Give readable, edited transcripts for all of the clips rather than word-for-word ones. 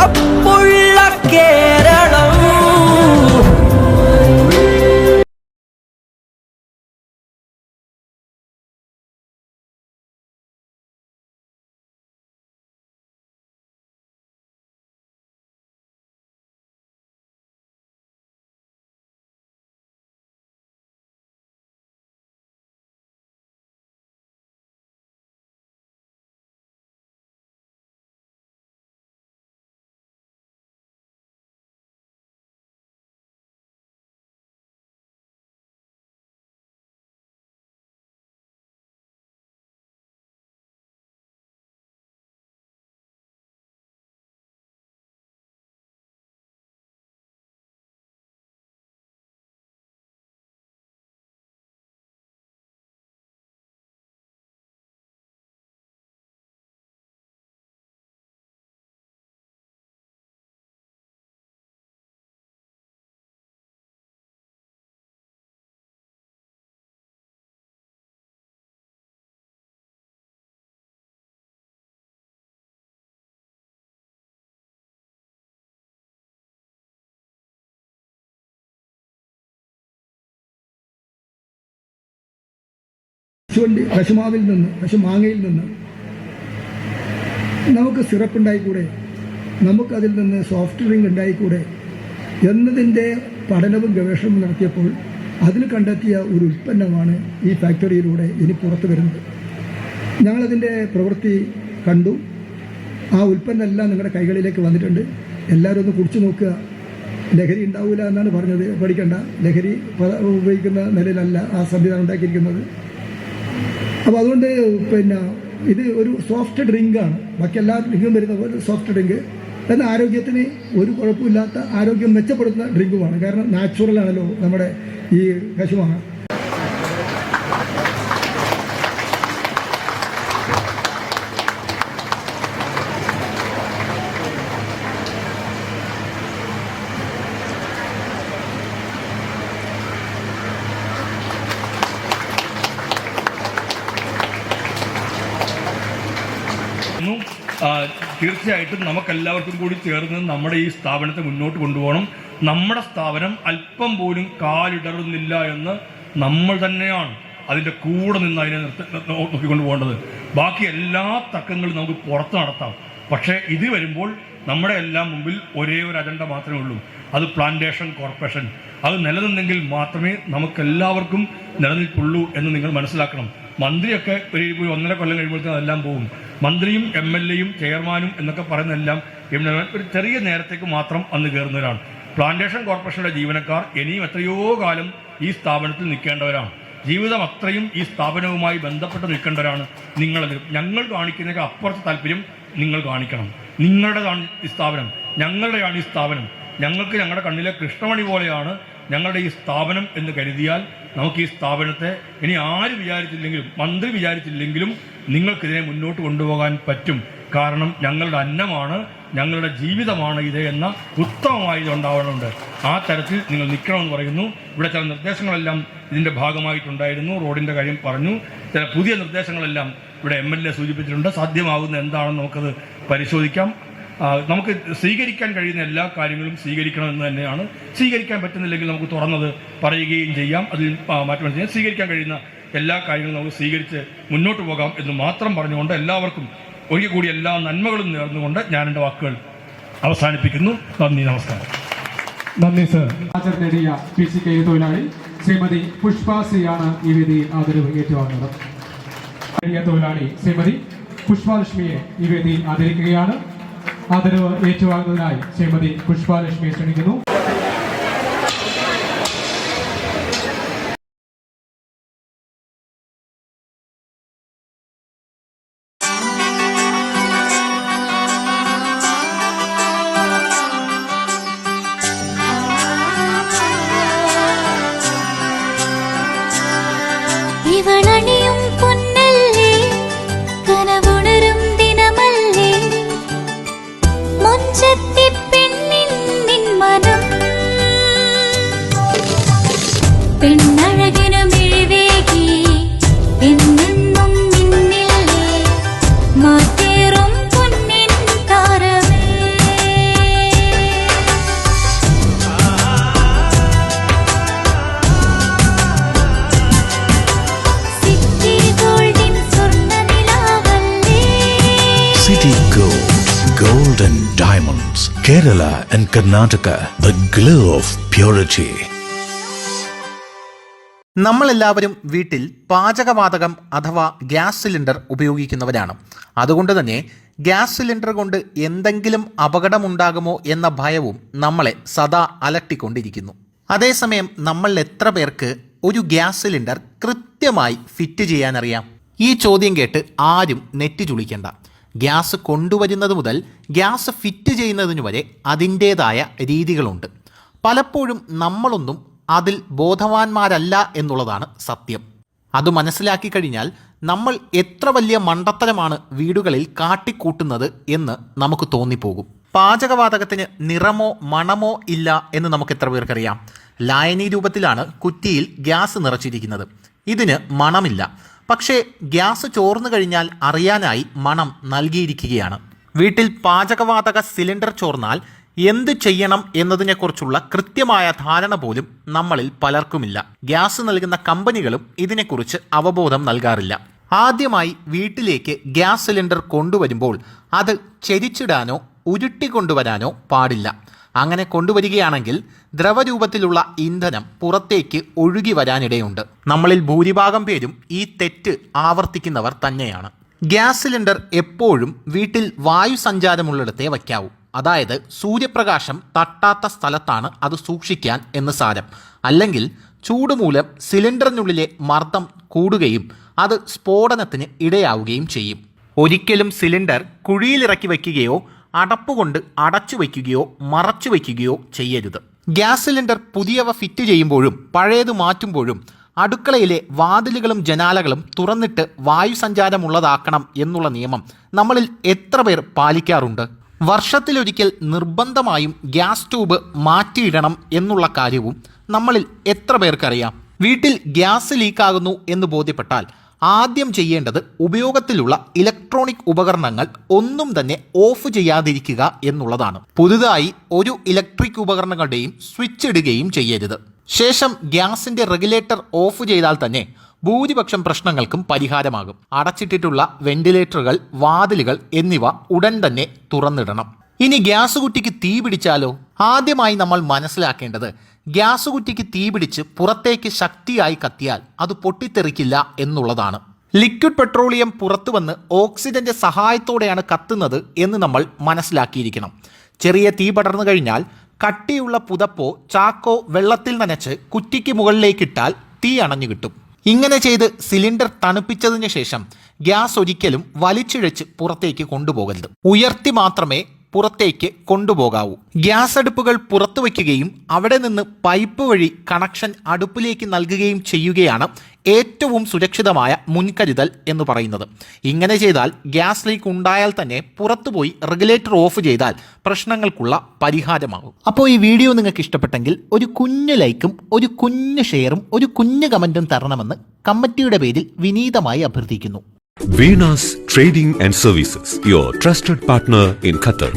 ഉറപ്പുള്ള കേരളം. കശുമാങ്ങയിൽ നിന്ന് നമുക്ക് സിറപ്പ് ഉണ്ടായിക്കൂടെ, നമുക്കതിൽ നിന്ന് സോഫ്റ്റ് ഡ്രിങ്ക് ഉണ്ടായിക്കൂടെ എന്നതിൻ്റെ പഠനവും ഗവേഷണവും നടത്തിയപ്പോൾ അതിൽ കണ്ടെത്തിയ ഒരു ഉൽപ്പന്നമാണ് ഈ ഫാക്ടറിയിലൂടെ ഇനി പുറത്തു വരുന്നത്. ഞങ്ങളതിൻ്റെ പ്രവൃത്തി കണ്ടു. ആ ഉൽപ്പന്നമെല്ലാം നിങ്ങളുടെ കൈകളിലേക്ക് വന്നിട്ടുണ്ട്. എല്ലാവരും ഒന്ന് കുടിച്ചു നോക്കുക. ലഹരി ഉണ്ടാവില്ല എന്നാണ് പറഞ്ഞത്. പഠിക്കേണ്ട, ലഹരി ഉപയോഗിക്കുന്ന നിലയിലല്ല ആ സംവിധാനം ഉണ്ടാക്കിയിരിക്കുന്നത്. അപ്പോൾ അതുകൊണ്ട് ഇത് ഒരു സോഫ്റ്റ് ഡ്രിങ്കാണ്. ബാക്കി എല്ലാ ഡ്രിങ്കും വരുന്ന പോലെ സോഫ്റ്റ് ഡ്രിങ്ക്. എന്നാൽ ആരോഗ്യത്തിന് ഒരു കുഴപ്പമില്ലാത്ത, ആരോഗ്യം മെച്ചപ്പെടുത്തുന്ന ഡ്രിങ്കുമാണ്. കാരണം നാച്ചുറലാണല്ലോ നമ്മുടെ ഈ കശുമാങ്ങ. തീർച്ചയായിട്ടും നമുക്കെല്ലാവർക്കും കൂടി ചേർന്ന് നമ്മുടെ ഈ സ്ഥാപനത്തെ മുന്നോട്ട് കൊണ്ടുപോകണം. നമ്മുടെ സ്ഥാപനം അല്പം പോലും കാലിടറുന്നില്ല എന്ന് നമ്മൾ തന്നെയാണ് അതിൻ്റെ കൂടെ നിന്ന് അതിനെ നോക്കിക്കൊണ്ട് പോകേണ്ടത്. ബാക്കി എല്ലാ തർക്കങ്ങളും നമുക്ക് പുറത്ത് നടത്താം. പക്ഷേ ഇത് വരുമ്പോൾ നമ്മുടെ എല്ലാം മുമ്പിൽ ഒരേ ഒരു അജണ്ട മാത്രമേ ഉള്ളൂ. അത് പ്ലാന്റേഷൻ കോർപ്പറേഷൻ. അത് നിലനിന്നെങ്കിൽ മാത്രമേ നമുക്കെല്ലാവർക്കും നിലനിൽപ്പുള്ളൂ എന്ന് നിങ്ങൾ മനസ്സിലാക്കണം. മന്ത്രിയൊക്കെ ഒരു 1.5 കൊല്ലം കഴിയുമ്പോഴത്തേക്കും അതെല്ലാം പോകും. മന്ത്രിയും MLA-യും ചെയർമാനും എന്നൊക്കെ പറയുന്നതെല്ലാം ഒരു ചെറിയ നേരത്തേക്ക് മാത്രം അന്ന് കയറുന്നവരാണ്. പ്ലാന്റേഷൻ കോർപ്പറേഷൻ്റെ ജീവനക്കാർ ഇനിയും എത്രയോ കാലം ഈ സ്ഥാപനത്തിൽ നിൽക്കേണ്ടവരാണ്. ജീവിതം അത്രയും ഈ സ്ഥാപനവുമായി ബന്ധപ്പെട്ട് നിൽക്കേണ്ടവരാണ്. ഞങ്ങൾ കാണിക്കുന്നതിന് അപ്പുറത്തെ താല്പര്യം നിങ്ങൾ കാണിക്കണം. നിങ്ങളുടേതാണ് ഈ സ്ഥാപനം, ഞങ്ങളുടെയാണ് ഈ സ്ഥാപനം. ഞങ്ങൾക്ക് ഞങ്ങളുടെ കണ്ണിലെ കൃഷ്ണമണി പോലെയാണ് ഞങ്ങളുടെ ഈ സ്ഥാപനം എന്ന് കരുതിയാൽ നമുക്ക് ഈ സ്ഥാപനത്തെ ഇനി ആര് വിചാരിച്ചില്ലെങ്കിലും, മന്ത്രി വിചാരിച്ചില്ലെങ്കിലും നിങ്ങൾക്കിതിനെ മുന്നോട്ട് കൊണ്ടുപോകാൻ പറ്റും. കാരണം ഞങ്ങളുടെ അന്നമാണ്, ഞങ്ങളുടെ ജീവിതമാണ് ഇത് എന്ന ഉത്തമമായി ഇതുണ്ടാവണമുണ്ട്. ആ തരത്തിൽ നിങ്ങൾ നിൽക്കണമെന്ന് പറയുന്നു. ഇവിടെ ചില നിർദ്ദേശങ്ങളെല്ലാം ഇതിൻ്റെ ഭാഗമായിട്ടുണ്ടായിരുന്നു. റോഡിൻ്റെ കാര്യം പറഞ്ഞു. ചില പുതിയ നിർദ്ദേശങ്ങളെല്ലാം ഇവിടെ MLA സൂചിപ്പിച്ചിട്ടുണ്ട്. സാധ്യമാകുന്ന എന്താണെന്ന് നമുക്കത് പരിശോധിക്കാം. നമുക്ക് സ്വീകരിക്കാൻ കഴിയുന്ന എല്ലാ കാര്യങ്ങളും സ്വീകരിക്കണമെന്ന് തന്നെയാണ്. സ്വീകരിക്കാൻ പറ്റുന്നില്ലെങ്കിൽ നമുക്ക് തുറന്നത് പറയുകയും ചെയ്യാം. അതിൽ മാറ്റം ചെയ്യാം. സ്വീകരിക്കാൻ കഴിയുന്ന എല്ലാ കാര്യങ്ങളും നമുക്ക് സ്വീകരിച്ച് മുന്നോട്ട് പോകാം എന്ന് മാത്രം പറഞ്ഞുകൊണ്ട് എല്ലാവർക്കും ഒരിക്കൽ കൂടി എല്ലാ നന്മകളും നേർന്നുകൊണ്ട് ഞാൻ എൻ്റെ വാക്കുകൾ അവസാനിപ്പിക്കുന്നു. നന്ദി, നമസ്കാരം. നന്ദി സർ. നേടിയ PCK തൊഴിലാളി ശ്രീമതി പുഷ്പ സിയാണ് ഈ വേദിയിൽ ആദരവ് ഏറ്റുവാങ്ങുന്നത്. തൊഴിലാളി ശ്രീമതി പുഷ്പലക്ഷ്മിയെ ഈ വേദിയിൽ ആദരിക്കുകയാണ്. ആദരവ് ഏറ്റുവാങ്ങുന്നതിനായി ശ്രീമതി പുഷ്പലക്ഷ്മിയെ ക്ഷണിക്കുന്നു. ഇവളണിയും പൊന്നല്ലേ, കനവുണരും ദിനമല്ലേ, മുഞ്ചത്തി പെണ്ണിൻ നിൻ മനം City Gold and Diamonds, Kerala and Karnataka, the glow of purity. നമ്മളെല്ലാവരും വീട്ടിൽ പാചകവാതകം അഥവാ ഗ്യാസ് സിലിണ്ടർ ഉപയോഗിക്കുന്നവരാണ്. അതുകൊണ്ട് തന്നെ ഗ്യാസ് സിലിണ്ടർ കൊണ്ട് എന്തെങ്കിലും അപകടമുണ്ടാകുമോ എന്ന ഭയവും നമ്മളെ സദാ അലട്ടിക്കൊണ്ടിരിക്കുന്നു. അതേസമയം നമ്മൾ എത്ര പേർക്ക് ഒരു ഗ്യാസ് സിലിണ്ടർ കൃത്യമായി ഫിറ്റ് ചെയ്യാനറിയാം? ഈ ചോദ്യം കേട്ട് ആരും നെറ്റി ചുളിക്കേണ്ട. ഗ്യാസ് കൊണ്ടുവരുന്നത് മുതൽ ഗ്യാസ് ഫിറ്റ് ചെയ്യുന്നതിന് വരെ അതിൻ്റേതായ രീതികളുണ്ട്. പലപ്പോഴും നമ്മളൊന്നും അതിൽ ബോധവാന്മാരല്ല എന്നുള്ളതാണ് സത്യം. അത് മനസ്സിലാക്കി കഴിഞ്ഞാൽ നമ്മൾ എത്ര വലിയ മണ്ടത്തരമാണ് വീടുകളിൽ കാട്ടിക്കൂട്ടുന്നത് എന്ന് നമുക്ക് തോന്നിപ്പോകും. പാചകവാതകത്തിന് നിറമോ മണമോ ഇല്ല എന്ന് നമുക്ക് എത്ര പേർക്കറിയാം? ലായനി രൂപത്തിലാണ് കുറ്റിയിൽ ഗ്യാസ് നിറച്ചിരിക്കുന്നത്. ഇതിന് മണമില്ല. പക്ഷേ ഗ്യാസ് ചോർന്നു കഴിഞ്ഞാൽ അറിയാനായി മണം നൽകിയിരിക്കുകയാണ്. വീട്ടിൽ പാചകവാതക സിലിണ്ടർ ചോർന്നാൽ എന്ത് ചെയ്യണം എന്നതിനെക്കുറിച്ചുള്ള കൃത്യമായ ധാരണ പോലും നമ്മളിൽ പലർക്കുമില്ല. ഗ്യാസ് നൽകുന്ന കമ്പനികളും ഇതിനെക്കുറിച്ച് അവബോധം നൽകാറില്ല. ആദ്യമായി വീട്ടിലേക്ക് ഗ്യാസ് സിലിണ്ടർ കൊണ്ടുവരുമ്പോൾ അത് ചെരിച്ചിടാനോ ഉരുട്ടിക്കൊണ്ടുവരാനോ പാടില്ല. അങ്ങനെ കൊണ്ടുവരികയാണെങ്കിൽ ദ്രവരൂപത്തിലുള്ള ഇന്ധനം പുറത്തേക്ക് ഒഴുകി വരാനിടയുണ്ട്. നമ്മളിൽ ഭൂരിഭാഗം പേരും ഈ തെറ്റ് ആവർത്തിക്കുന്നവർ തന്നെയാണ്. ഗ്യാസ് സിലിണ്ടർ എപ്പോഴും വീട്ടിൽ വായു സഞ്ചാരമുള്ളിടത്തേ വയ്ക്കാവൂ. അതായത് സൂര്യപ്രകാശം തട്ടാത്ത സ്ഥലത്താണ് അത് സൂക്ഷിക്കാൻ എന്ന് സാരം. അല്ലെങ്കിൽ ചൂട് മൂലം സിലിണ്ടറിനുള്ളിലെ മർദ്ദം കൂടുകയും അത് സ്ഫോടനത്തിന് ഇടയാവുകയും ചെയ്യും. ഒരിക്കലും സിലിണ്ടർ കുഴിയിലിറക്കി വയ്ക്കുകയോ അടപ്പുകൊണ്ട് അടച്ചു വയ്ക്കുകയോ മറച്ചു വയ്ക്കുകയോ ചെയ്യരുത്. ഗ്യാസ് സിലിണ്ടർ പുതിയവ ഫിറ്റ് ചെയ്യുമ്പോഴും പഴയത് മാറ്റുമ്പോഴും അടുക്കളയിലെ വാതിലുകളും ജനാലകളും തുറന്നിട്ട് വായു സഞ്ചാരമുള്ളതാക്കണം എന്നുള്ള നിയമം നമ്മളിൽ എത്ര പേർ പാലിക്കാറുണ്ട്? വർഷത്തിലൊരിക്കൽ നിർബന്ധമായും ഗ്യാസ് ട്യൂബ് മാറ്റിയിടണം എന്നുള്ള കാര്യവും നമ്മളിൽ എത്ര പേർക്കറിയാം? വീട്ടിൽ ഗ്യാസ് ലീക്കാകുന്നു എന്ന് ബോധ്യപ്പെട്ടാൽ ആദ്യം ചെയ്യേണ്ടത് ഉപയോഗത്തിലുള്ള ഇലക്ട്രോണിക് ഉപകരണങ്ങൾ ഒന്നും തന്നെ ഓഫ് ചെയ്യാതിരിക്കുക എന്നുള്ളതാണ്. പുതുതായി ഒരു ഇലക്ട്രിക് ഉപകരണങ്ങളുടെയും സ്വിച്ച് ഇടുകയും ചെയ്യരുത്. ശേഷം ഗ്യാസിന്റെ റെഗുലേറ്റർ ഓഫ് ചെയ്താൽ തന്നെ ഭൂരിപക്ഷം പ്രശ്നങ്ങൾക്കും പരിഹാരമാകും. അടച്ചിട്ടിട്ടുള്ള വെന്റിലേറ്ററുകൾ, വാതിലുകൾ എന്നിവ ഉടൻ തന്നെ തുറന്നിടണം. ഇനി ഗ്യാസ് കുറ്റിക്ക് തീ പിടിച്ചാലോ? ആദ്യമായി നമ്മൾ മനസ്സിലാക്കേണ്ടത് ഗ്യാസ് കുറ്റിക്ക് തീ പിടിച്ച് പുറത്തേക്ക് ശക്തിയായി കത്തിയാൽ അത് പൊട്ടിത്തെറിക്കില്ല എന്നുള്ളതാണ്. ലിക്വിഡ് പെട്രോളിയം പുറത്തു വന്ന് ഓക്സിജന്റെ സഹായത്തോടെയാണ് കത്തുന്നത് എന്ന് നമ്മൾ മനസ്സിലാക്കിയിരിക്കണം. ചെറിയ തീ പടർന്നു കഴിഞ്ഞാൽ കട്ടിയുള്ള പുതപ്പോ ചാക്കോ വെള്ളത്തിൽ നനച്ച് കുറ്റിക്ക് മുകളിലേക്കിട്ടാൽ തീ അണഞ്ഞു കിട്ടും. ഇങ്ങനെ ചെയ്ത് സിലിണ്ടർ തണുപ്പിച്ചതിന് ശേഷം ഗ്യാസ് ഒരിക്കലും വലിച്ചിഴച്ച് പുറത്തേക്ക് കൊണ്ടുപോകരുത്. ഉയർത്തി മാത്രമേ പുറത്തേക്ക് കൊണ്ടുപോകാവൂ. ഗ്യാസ് അടുപ്പുകൾ പുറത്തു വയ്ക്കുകയും അവിടെ നിന്ന് പൈപ്പ് വഴി കണക്ഷൻ അടുപ്പിലേക്ക് നൽകുകയും ചെയ്യുകയാണ് ഏറ്റവും സുരക്ഷിതമായ മുൻകരുതൽ എന്ന് പറയുന്നത്. ഇങ്ങനെ ചെയ്താൽ ഗ്യാസ് ലീക്ക് ഉണ്ടായാൽ തന്നെ പുറത്തുപോയി റെഗുലേറ്റർ ഓഫ് ചെയ്താൽ പ്രശ്നങ്ങൾക്കുള്ള പരിഹാരമാകും. അപ്പോൾ ഈ വീഡിയോ നിങ്ങൾക്ക് ഇഷ്ടപ്പെട്ടെങ്കിൽ ഒരു കുഞ്ഞു ലൈക്കും ഒരു കുഞ്ഞു ഷെയറും ഒരു കുഞ്ഞു കമൻറ്റും തരണമെന്ന് കമ്മിറ്റിയുടെ പേരിൽ വിനീതമായി അഭ്യർത്ഥിക്കുന്നു. Venus Trading and Services, your trusted partner in Qatar.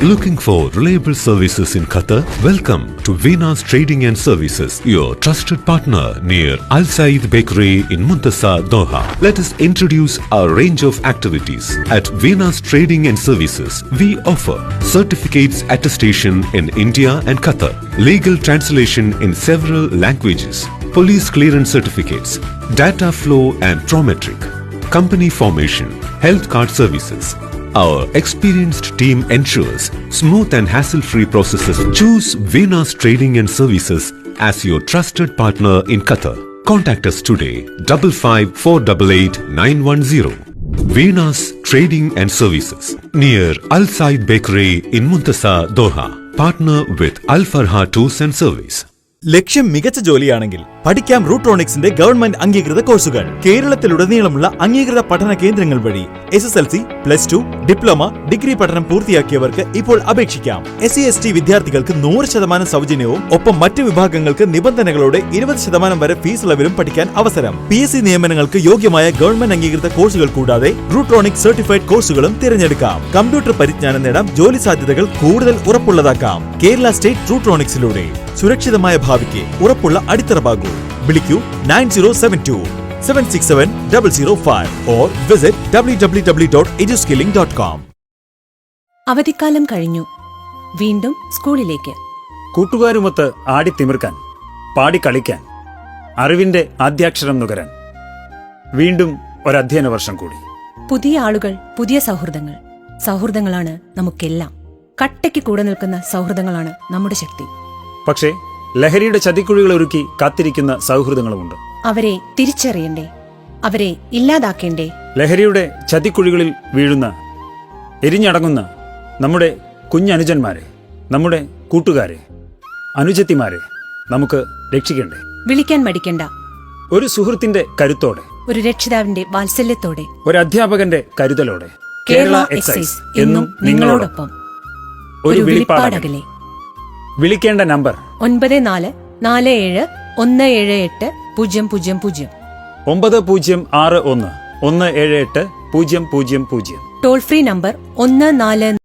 Looking for reliable services in Qatar? Welcome to Venus Trading and Services, your trusted partner near Al Said Bakery in Muntasa, Doha. Let us introduce our range of activities. At Venus Trading and Services, we offer certificates attestation in India and Qatar, legal translation in several languages, police clearance certificates, data flow and prometric, company formation, health card services. Our experienced team ensures smooth and hassle-free processes. Choose Venus Trading and Services as your trusted partner in Qatar. Contact us today, 55488910. Venus Trading and Services, near Al Said Bakery in Muntasa, Doha. Partner with Al Farha Tours and Service. ലക്ഷ്യം മികച്ച ജോലിയാണെങ്കിൽ പഠിക്കാം റൂട്രോണിക്സിന്റെ government അംഗീകൃത കോഴ്സുകൾ. കേരളത്തിലുടനീളമുള്ള അംഗീകൃത പഠന കേന്ദ്രങ്ങൾ വഴി SSLC, +2, diploma, degree പഠനം പൂർത്തിയാക്കിയവർക്ക് ഇപ്പോൾ അപേക്ഷിക്കാം. SC/ST വിദ്യാർത്ഥികൾക്ക് 100% സൗജന്യവും ഒപ്പം മറ്റു വിഭാഗങ്ങൾക്ക് നിബന്ധനകളോടെ 20% വരെ ഫീസ് ഇളവിലും പഠിക്കാൻ അവസരം. PSC നിയമനങ്ങൾക്ക് യോഗ്യമായ ഗവൺമെന്റ് അംഗീകൃത കോഴ്സുകൾ കൂടാതെ റൂട്രോണിക്സ് സർട്ടിഫൈഡ് കോഴ്സുകളും തിരഞ്ഞെടുക്കാം. കമ്പ്യൂട്ടർ പരിജ്ഞാനം നേടാം, ജോലി സാധ്യതകൾ കൂടുതൽ ഉറപ്പുള്ളതാക്കാം. കേരള സ്റ്റേറ്റ് റൂട്രോണിക്സിലൂടെ സുരക്ഷിതമായ ഭാവിക്ക് ഉറപ്പുള്ള അടിത്തറ. വിളിക്കൂ 9072 767 005 or visit www.eduskilling.com. അവധിക്കാലം കഴിഞ്ഞു. വീണ്ടും സ്കൂളിലേക്ക്. കൂട്ടുകാരുമൊത്ത് ആടിത്തിമിർക്കാൻ, പാടിക്കളിക്കാൻ, അറിവിന്റെ ആദ്യാക്ഷരം നുകരാൻ. വീണ്ടും ഒരധ്യയന വർഷം കൂടി. പുതിയ ആളുകൾ, പുതിയ സൗഹൃദങ്ങൾ. സൗഹൃദങ്ങളാണ് നമുക്കെല്ലാം. കട്ടയ്ക്ക് കൂടെ നിൽക്കുന്ന സൗഹൃദങ്ങളാണ് നമ്മുടെ ശക്തി. പക്ഷേ ലഹരിയുടെ ചതിക്കുഴികൾ ഒരുക്കി കാത്തിരിക്കുന്ന സൗഹൃദങ്ങളുമുണ്ട്. അവരെ തിരിച്ചറിയണ്ടേ? അവരെ ഇല്ലാതാക്കേണ്ടേ? ലഹരിയുടെ ചതിക്കുഴികളിൽ വീഴുന്ന, എരിഞ്ഞടങ്ങുന്ന നമ്മുടെ കുഞ്ഞനുജന്മാരെ, നമ്മുടെ കൂട്ടുകാരെ, അനുജത്തിമാരെ നമുക്ക് രക്ഷിക്കണ്ടേ? വിളിക്കാൻ മടിക്കണ്ട. ഒരു സുഹൃത്തിന്റെ കരുത്തോടെ, ഒരു രക്ഷിതാവിന്റെ വാത്സല്യത്തോടെ, ഒരു അധ്യാപകന്റെ കരുതലോടെ. കേരള എക്സൈസ് എന്നും നിങ്ങളോടൊപ്പം. ഒരു വിളിപ്പാടകലെ. വിളിക്കേണ്ട നമ്പർ 9447178000. 9061 1780000. Toll free number 14